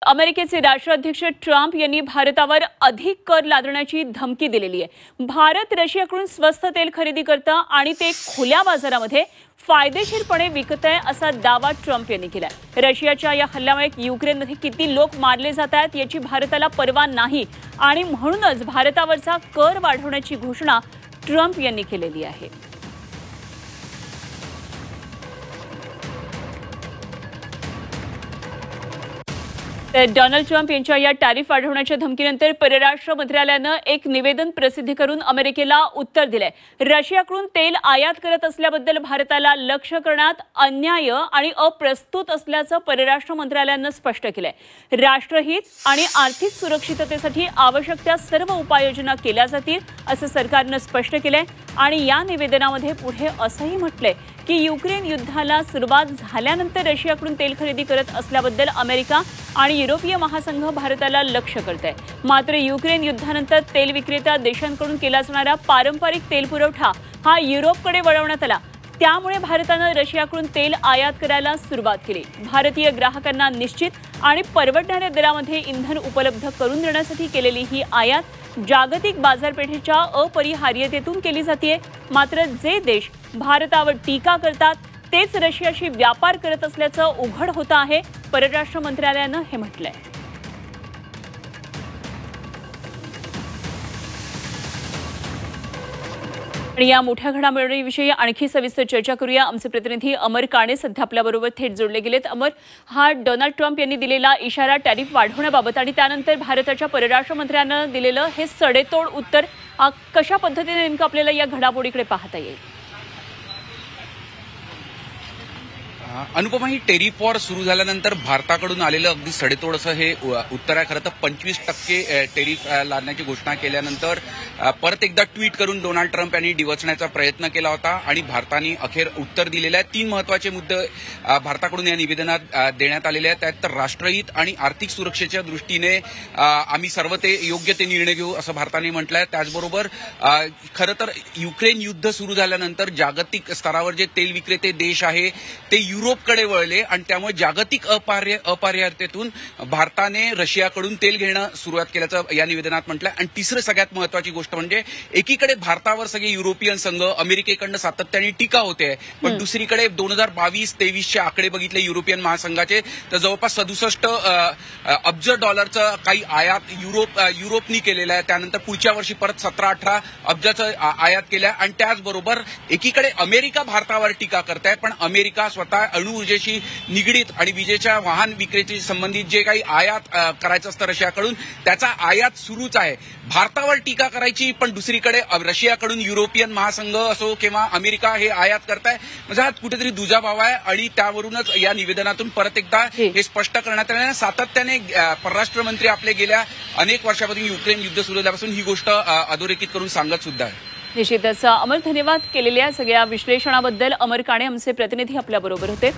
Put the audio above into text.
अमेरिकेचे राष्ट्राध्यक्ष ट्रम्प यांनी भारतावर अधिक कर लादण्याची धमकी दिलेली आहे। भारत रशियाकडून स्वस्त तेल खरेदी करता आणि ते खुल्या बाजारामध्ये फायदेशीरपणे विकतय असा दावा ट्रम्प यांनी केलाय। रशियाच्या या हल्ल्यामुळे युक्रेनमध्ये किती लोक मारले जात आहेत याची भारताला पर्वा नाही आणि म्हणूनच भारतावरचा कर वाढवण्याची घोषणा ट्रम्प यांनी केलेली आहे। डोनाल्ड ट्रम्प यांच्या या टॅरिफ वाढवण्याच्या धमकीनंतर परराष्ट्र मंत्रालयाने एक निवेदन प्रसिद्ध करून अमेरिकेला उत्तर दिले। रशियाकडून तेल आयात करत असल्याबद्दल भारताला लक्ष्य करण्यात अन्याय आणि अप्रस्तुत असल्याचं परराष्ट्र मंत्रालयाने स्पष्ट केलंय। राष्ट्रहित आणि आर्थिक सुरक्षिततेसाठी आवश्यक त्या सर्व उपाययोजना केल्या जातील असं सरकारने स्पष्ट केलंय आणि या निवेदनामध्ये पुढे असंही म्हटलंय की युक्रेन युद्धाला सुरुवात झाल्यानंतर रशियाकडून तेल खरेदी करत असल्याबद्दल अमेरिका आणि युरोपीय महासंघ भारताला लक्ष्य करत आहे। मात्र युक्रेन युद्धानंतर तेल विक्रेता देशांकडून केला जाणारा पारंपरिक तेल पुरवठा हा युरोपकडे वळवण्यात आला, त्यामुळे भारताने रशियाकडून तेल आयात करायला सुरुवात केली। भारतीय ग्राहकांना निश्चित आणि परवडणाऱ्या दरामध्ये इंधन उपलब्ध करून देण्यासाठी केलेली ही आयात जागतिक बाजारपेठेच्या अपरिहार्यतेतून केली जाते। मात्र जे देश भारतावर टीका करतात तेच रशियाशी व्यापार करत असल्याचं उघड होत आहे, परराष्ट्र मंत्रालयाने हे म्हटलंय। आणि या मोठ्या घडामोडीविषयी आणखी सविस्तर चर्चा करूया। आमचे प्रतिनिधी अमर काणे सध्या आपल्याबरोबर थेट जोडले गेलेत। अमर, हा डोनाल्ड ट्रम्प यांनी दिलेला इशारा टॅरिफ वाढवण्याबाबत आणि त्यानंतर भारताच्या परराष्ट्र मंत्र्यांनी दिलेलं हे सडेतोड उत्तर कशा पद्धतीने नेमकं आपल्याला या घडामोडीकडे पाहता येईल? अनुपमा, ही टेरिफ वॉर सुरू झाल्यानंतर भारताकडून आलेलं अगदी सडेतोड असं हे उत्तर आहे। खरं तर 25% टेरिफ लादण्याची घोषणा केल्यानंतर परत एकदा ट्विट करून डोनाल्ड ट्रम्प यांनी डिवचण्याचा प्रयत्न केला होता आणि भारताने अखेर उत्तर दिलेलं आहे। 3 महत्वाचे मुद्दे भारताकडून या निवेदनात देण्यात आलेले आहेत। त्यात तर राष्ट्रहित आणि आर्थिक सुरक्षेच्या दृष्टीने आम्ही सर्व ते योग्य ते निर्णय घेऊ असं भारताने म्हटलं आहे। त्याचबरोबर खरं तर युक्रेन युद्ध सुरू झाल्यानंतर जागतिक स्तरावर जे तेल विक्रेते देश आहे ते युरोपकडे वळले आणि त्यामुळे जागतिक अपरिहार्यतेतून भारताने रशियाकडून तेल घेणं सुरुवात केल्याचं या निवेदनात म्हटलंय। आणि तिसरं सगळ्यात महत्वाची गोष्ट म्हणजे एकीकडे भारतावर सगळे युरोपियन संघ अमेरिकेकडनं सातत्याने टीका होते, पण दुसरीकडे 2022-23चे आकडे बघितले युरोपियन महासंघाचे तर जवळपास 67 अब्ज डॉलरचं काही आयात युरोपनी केलेलं आहे। त्यानंतर पुढच्या वर्षी परत 17-18 अब्जाचं आयात केलं आणि त्याचबरोबर एकीकडे अमेरिका भारतावर टीका करत आहे, पण अमेरिका स्वतः अणुऊर्जेशी निगडीत आणि विजेच्या वाहन विक्रीशी संबंधित जे काही आयात करायचं असतं रशियाकडून त्याचा आयात सुरूच आहे। भारतावर टीका करायची पण दुसरीकडे रशियाकडून युरोपियन महासंघ असो किंवा अमेरिका हे आयात करताय, म्हणजे हा कुठेतरी दुजाभाव आहे आणि त्यावरूनच या निवेदनातून परत एकदा हे स्पष्ट करण्यात आलं। सातत्याने परराष्ट्र मंत्री आपले गेल्या अनेक वर्षापासून युक्रेन युद्ध सुरू झाल्यापासून ही गोष्ट अधोरेखित करून सांगत सुद्धा आहे। निश्चितच अमर, धन्यवाद केलेल्या सगळ्या विश्लेषणाबद्दल। अमर काणे आमचे प्रतिनिधी आपल्याबरोबर होते।